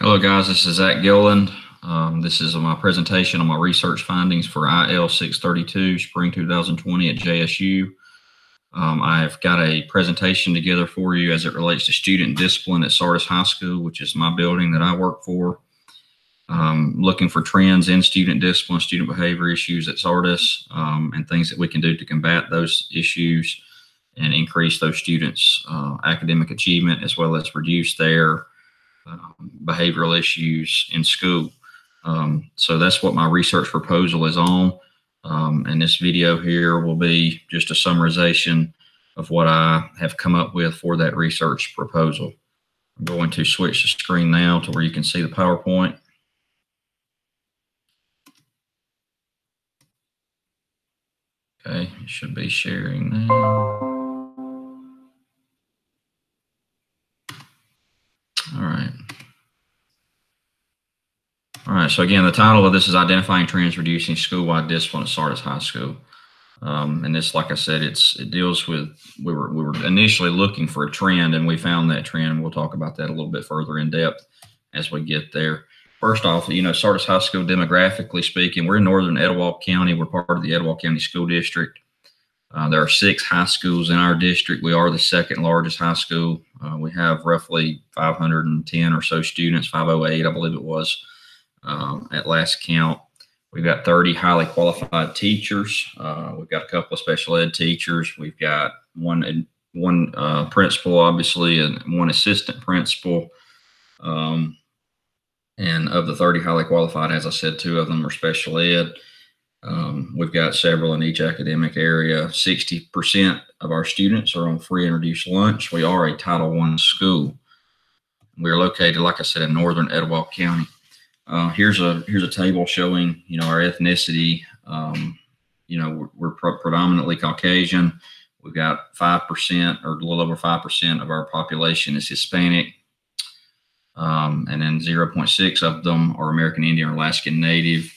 Hello guys, this is Zach Gilland. This is my presentation on my research findings for IL 632 Spring 2020 at JSU. I've got a presentation together for you as it relates to student discipline at Sardis High School, which is my building that I work for. Looking for trends in student discipline, student behavior issues at Sardis, and things that we can do to combat those issues and increase those students' academic achievement, as well as reduce their behavioral issues in school. So that's what my research proposal is on. And this video here will be just a summarization of what I have come up with for that research proposal. I'm going to switch the screen now to where you can see the PowerPoint. Okay, it should be sharing now. All right, so again, the title of this is Identifying Trends Reducing School-Wide Discipline at Sardis High School. And this, like I said, it deals with, we were initially looking for a trend, and we found that trend. We'll talk about that a little bit further in depth as we get there. First off, Sardis High School, demographically speaking, we're in northern Etowah County. We're part of the Etowah County School District. There are 6 high schools in our district. We are the second largest high school. We have roughly 510 or so students, 508, I believe it was, at last count. We've got 30 highly qualified teachers. We've got a couple of special ed teachers. We've got one principal, obviously, and one assistant principal. And of the 30 highly qualified, as I said, 2 of them are special ed. We've got several in each academic area. 60% of our students are on free and reduced lunch. We are a Title I school. We're located, like I said, in northern Etowah County. Here's a table showing, our ethnicity. We're predominantly Caucasian. We've got 5% or a little over 5% of our population is Hispanic. And then 0.6 of them are American Indian or Alaskan Native.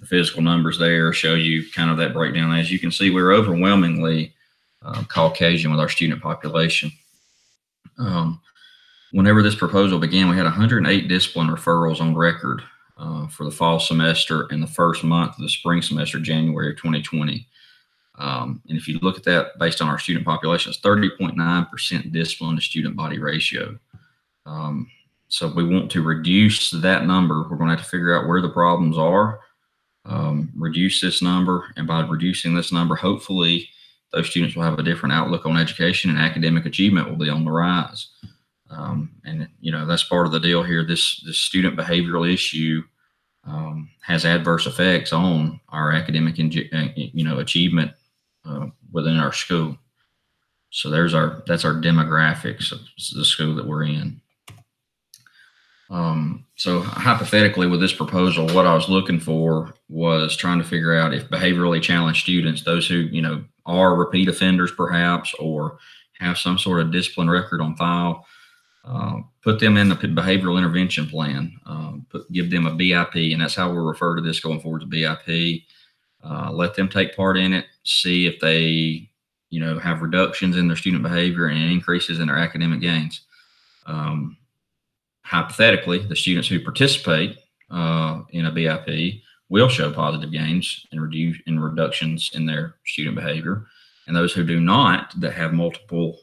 The physical numbers there show you kind of that breakdown. As you can see, we're overwhelmingly Caucasian with our student population. Whenever this proposal began, we had 108 discipline referrals on record for the fall semester and the first month of the spring semester, January of 2020. And if you look at that based on our student population, it's 30.9% discipline to student body ratio. So we want to reduce that number. We're going to have to figure out where the problems are, reduce this number, and by reducing this number, hopefully those students will have a different outlook on education and academic achievement will be on the rise. And that's part of the deal here. This student behavioral issue has adverse effects on our academic achievement within our school. So that's our demographics of the school that we're in. So hypothetically, with this proposal, what I was looking for was trying to figure out if behaviorally challenged students, those who are repeat offenders perhaps, or have some sort of discipline record on file, put them in the behavioral intervention plan, give them a BIP, and that's how we'll refer to this going forward, to BIP. Let them take part in it, see if they, have reductions in their student behavior and increases in their academic gains. Hypothetically, the students who participate in a BIP will show positive gains and reductions in their student behavior. And those who do not, that have multiple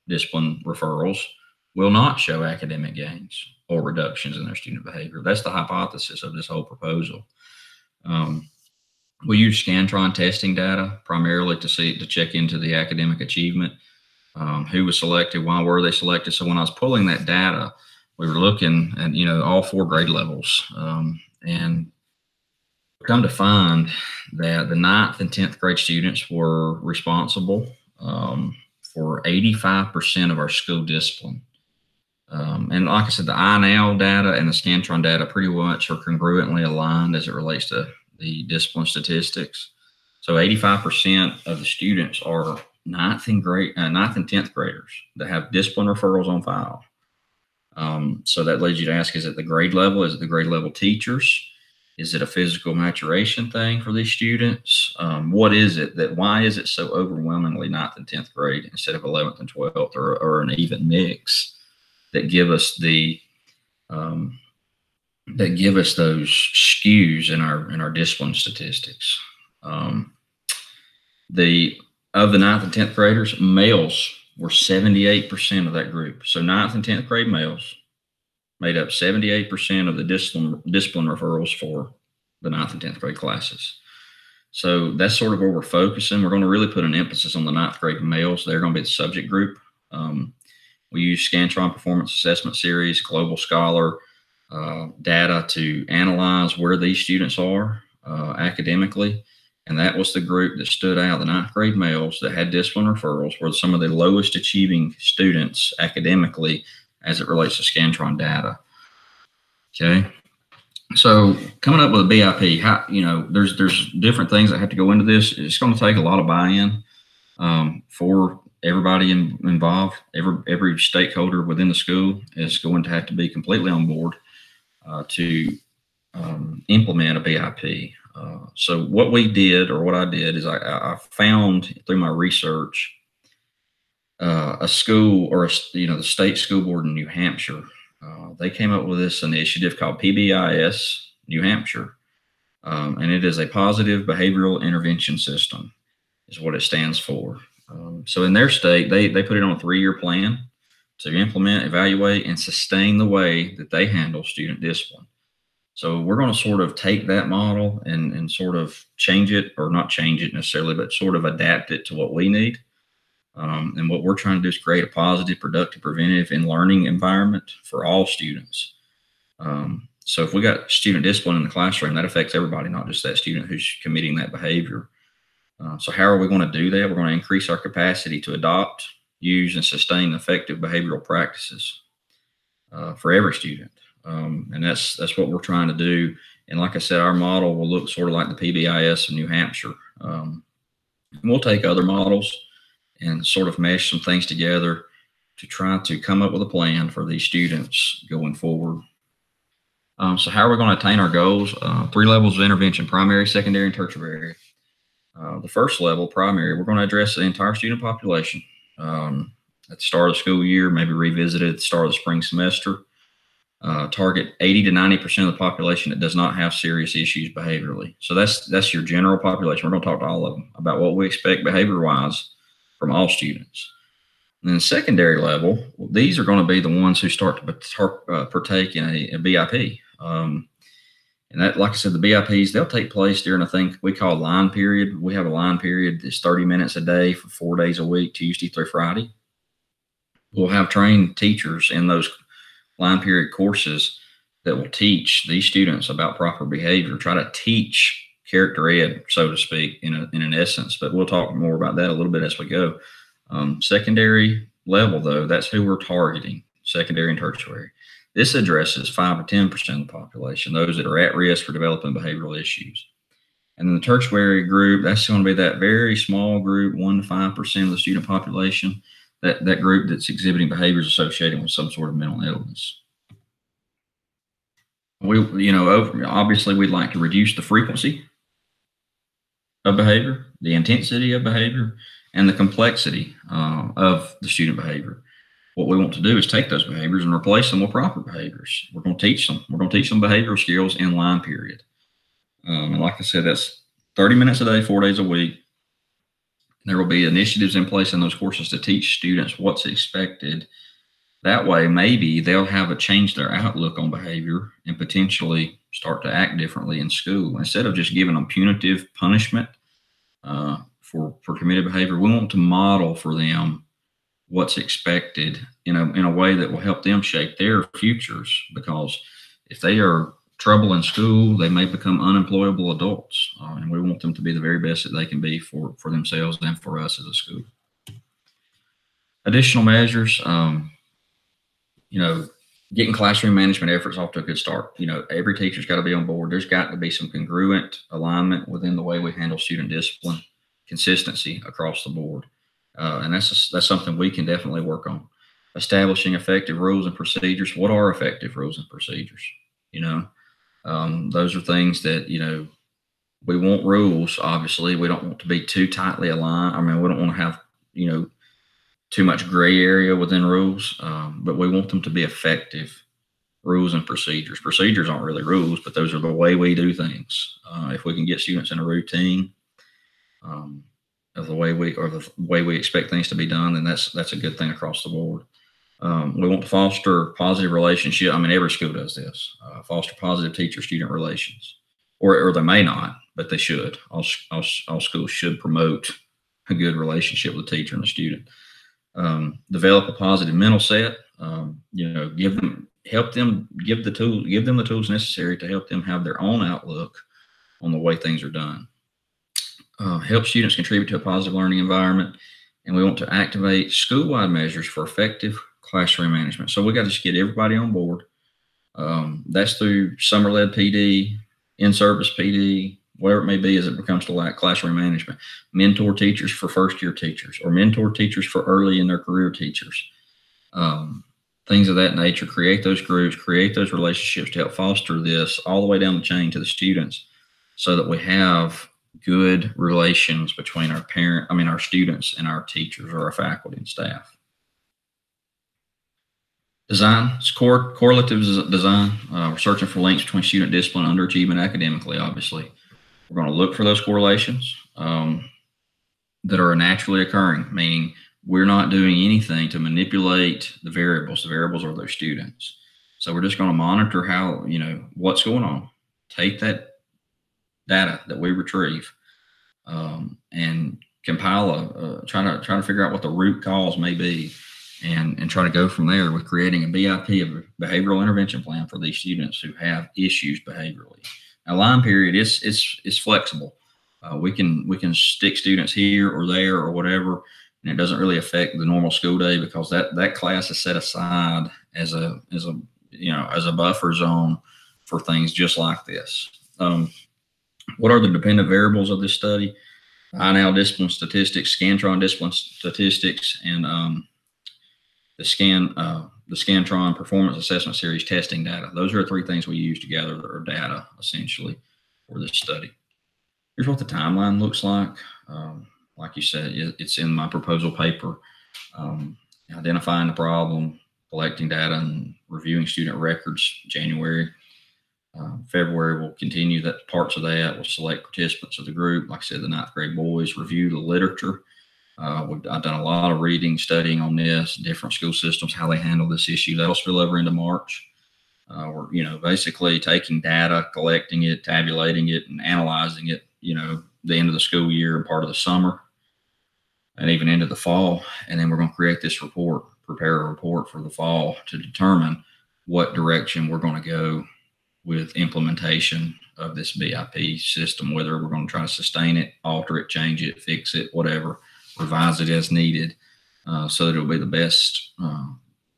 discipline referrals, will not show academic gains or reductions in their student behavior. That's the hypothesis of this whole proposal. We use Scantron testing data primarily to check into the academic achievement, who was selected, why were they selected. So when I was pulling that data, we were looking at all 4 grade levels, and come to find that the 9th and 10th grade students were responsible for 85% of our school discipline. And like I said, the iNow data and the Scantron data pretty much are congruently aligned as it relates to the discipline statistics. So 85% of the students are 9th and 10th graders that have discipline referrals on file. So that leads you to ask, is it the grade level? Is it the grade level teachers? Is it a physical maturation thing for these students? What is it why is it so overwhelmingly 9th and 10th grade instead of 11th and 12th, or an even mix that give us the um, that give us those skews in our discipline statistics. Um, the of the ninth and 10th graders, males were 78% of that group. So ninth and 10th grade males made up 78% of the discipline referrals for the ninth and 10th grade classes. So that's sort of where we're focusing. We're going to really put an emphasis on the ninth grade males. They're going to be the subject group. We use Scantron Performance Assessment Series, Global Scholar data to analyze where these students are academically. And that was the group that stood out. The ninth grade males that had discipline referrals were some of the lowest achieving students academically as it relates to Scantron data. Okay. So coming up with a BIP, there's different things that have to go into this. It's going to take a lot of buy-in for everybody involved. Every stakeholder within the school is going to have to be completely on board to implement a BIP. So what we did, or what I did, is I found through my research a school, or the state school board in New Hampshire. They came up with this initiative called PBIS New Hampshire, and it is a positive behavioral intervention system, is what it stands for. So in their state, they put it on a 3-year plan to implement, evaluate, and sustain the way that they handle student discipline. So we're going to sort of take that model and sort of change it, or not change it necessarily, but sort of adapt it to what we need. And what we're trying to do is create a positive, productive, preventive, and learning environment for all students. So if we got student discipline in the classroom, that affects everybody, not just that student who's committing that behavior. So how are we going to do that? We're going to increase our capacity to adopt, use, and sustain effective behavioral practices for every student. And that's what we're trying to do. And like I said, our model will look sort of like the PBIS in New Hampshire. We'll take other models and sort of mesh some things together to try to come up with a plan for these students going forward. So how are we going to attain our goals? 3 levels of intervention: primary, secondary, and tertiary. The first level, primary, we're going to address the entire student population at the start of the school year, maybe revisit it at the start of the spring semester. Target 80 to 90% of the population that does not have serious issues behaviorally. So that's your general population. We're going to talk to all of them about what we expect behavior-wise from all students. And then the secondary level, these are going to be the ones who start to partake in a BIP. And that, like I said, the BIPs, they'll take place during a thing we call line period. We have a line period that's 30 minutes a day for 4 days a week, Tuesday through Friday. We'll have trained teachers in those line period courses that will teach these students about proper behavior, try to teach character ed, so to speak, in an essence. But we'll talk more about that a little bit as we go. Secondary level, though, that's who we're targeting, secondary and tertiary. This addresses 5 to 10% of the population, those that are at risk for developing behavioral issues. And then the tertiary group, that's going to be that very small group, 1 to 5% of the student population, that group that's exhibiting behaviors associated with some sort of mental illness. Obviously, we'd like to reduce the frequency of behavior, the intensity of behavior, and the complexity of the student behavior. What we want to do is take those behaviors and replace them with proper behaviors. We're going to teach them. We're going to teach them behavioral skills in line period. And like I said, that's 30 minutes a day, 4 days a week. There will be initiatives in place in those courses to teach students what's expected. That way, maybe they'll have change their outlook on behavior and potentially start to act differently in school. Instead of just giving them punitive punishment for committed behavior, we want to model for them what's expected in a way that will help them shape their futures. Because if they are trouble in school, they may become unemployable adults, and we want them to be the very best that they can be for themselves and for us as a school. Additional measures, getting classroom management efforts off to a good start. Every teacher's got to be on board. There's got to be some congruent alignment within the way we handle student discipline, consistency across the board. And that's something we can definitely work on. Establishing effective rules and procedures. What are effective rules and procedures? Those are things that, we want rules. Obviously, we don't want to be too tightly aligned. I mean, we don't want to have, too much gray area within rules, but we want them to be effective rules and procedures. Procedures aren't really rules, but those are the way we do things. If we can get students in a routine um, of the way we expect things to be done, then that's a good thing across the board. We want to foster positive relationship. I mean, every school does this. Foster positive teacher-student relations, or they may not, but they should. All schools should promote a good relationship with the teacher and the student. Develop a positive mental set. Help them, give them the tools necessary to help them have their own outlook on the way things are done. Help students contribute to a positive learning environment, and we want to activate school-wide measures for effective classroom management. So we got to just get everybody on board. That's through summer-led PD, in-service PD, whatever it may be, as it becomes to like classroom management. Mentor teachers for first-year teachers, or mentor teachers for early in their career teachers. Things of that nature. Create those groups, create those relationships to help foster this all the way down the chain to the students, so that we have good relations between our students and our teachers or our faculty and staff. Design, it's correlative design. We're searching for links between student discipline and underachievement academically, obviously. We're going to look for those correlations that are naturally occurring, meaning we're not doing anything to manipulate the variables. The variables are those students. So we're just going to monitor what's going on. Take that data that we retrieve and compile try to figure out what the root cause may be, and try to go from there with creating a BIP, a behavioral intervention plan for these students who have issues behaviorally. Now, line period is flexible. We can stick students here or there or whatever, and it doesn't really affect the normal school day, because that class is set aside as a buffer zone for things just like this. What are the dependent variables of this study? INAL discipline statistics, Scantron discipline statistics, and the Scantron performance assessment series testing data. Those are the three things we use to gather our data, essentially, for this study. Here's what the timeline looks like. Like you said, it's in my proposal paper. Identifying the problem, collecting data, and reviewing student records, January. February, we'll continue that parts of that. We'll select participants of the group. Like I said, the 9th grade boys, review the literature. I've done a lot of reading, studying on this, different school systems, how they handle this issue. That'll spill over into March. We're basically taking data, collecting it, tabulating it, and analyzing it, the end of the school year and part of the summer, and even into the fall. And then we're going to create this report, prepare a report for the fall to determine what direction we're going to go with implementation of this BIP system, whether we're going to try to sustain it, alter it, change it, fix it, whatever, revise it as needed, so that it'll be the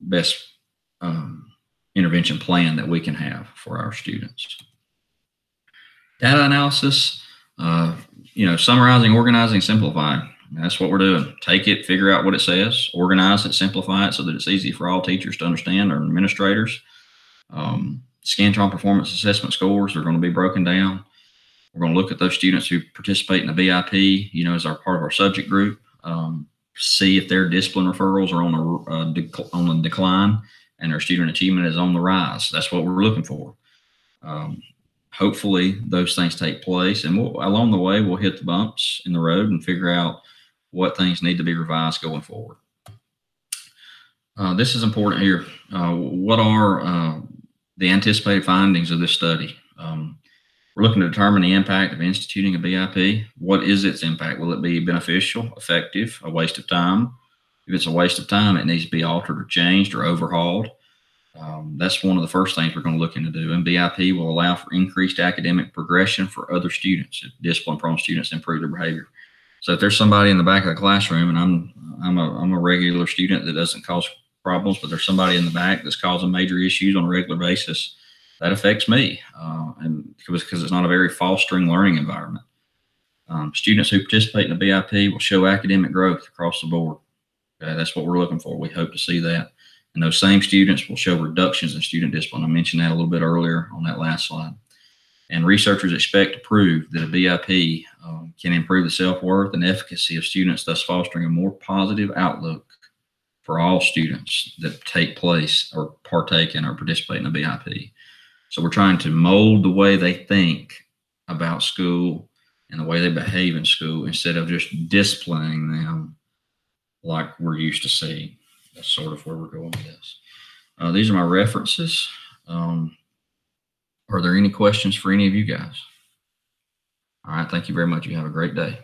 best intervention plan that we can have for our students. Data analysis, summarizing, organizing, simplifying. That's what we're doing. Take it, figure out what it says, organize it, simplify it so that it's easy for all teachers to understand, or administrators. Scantron performance assessment scores are going to be broken down. We're going to look at those students who participate in the BIP, as our part of our subject group. See if their discipline referrals are on the decline and their student achievement is on the rise. That's what we're looking for. Hopefully those things take place, and along the way we'll hit the bumps in the road and figure out what things need to be revised going forward. This is important here. What are the anticipated findings of this study? We're looking to determine the impact of instituting a BIP. What is its impact? Will it be beneficial, effective, a waste of time? If it's a waste of time, it needs to be altered or changed or overhauled. That's one of the first things we're going to look into do. And BIP will allow for increased academic progression for other students, if discipline-prone students improve their behavior. So if there's somebody in the back of the classroom, and I'm a regular student that doesn't cause problems, but there's somebody in the back that's causing major issues on a regular basis, that affects me, and because it's not a very fostering learning environment. Students who participate in the BIP will show academic growth across the board. Okay, that's what we're looking for. We hope to see that. And those same students will show reductions in student discipline. I mentioned that a little bit earlier on that last slide. And researchers expect to prove that a BIP can improve the self-worth and efficacy of students, thus fostering a more positive outlook for all students that take place or partake in or participate in a BIP. So we're trying to mold the way they think about school and the way they behave in school instead of just disciplining them like we're used to seeing. That's sort of where we're going with this. These are my references. Are there any questions for any of you guys? All right. Thank you very much. You have a great day.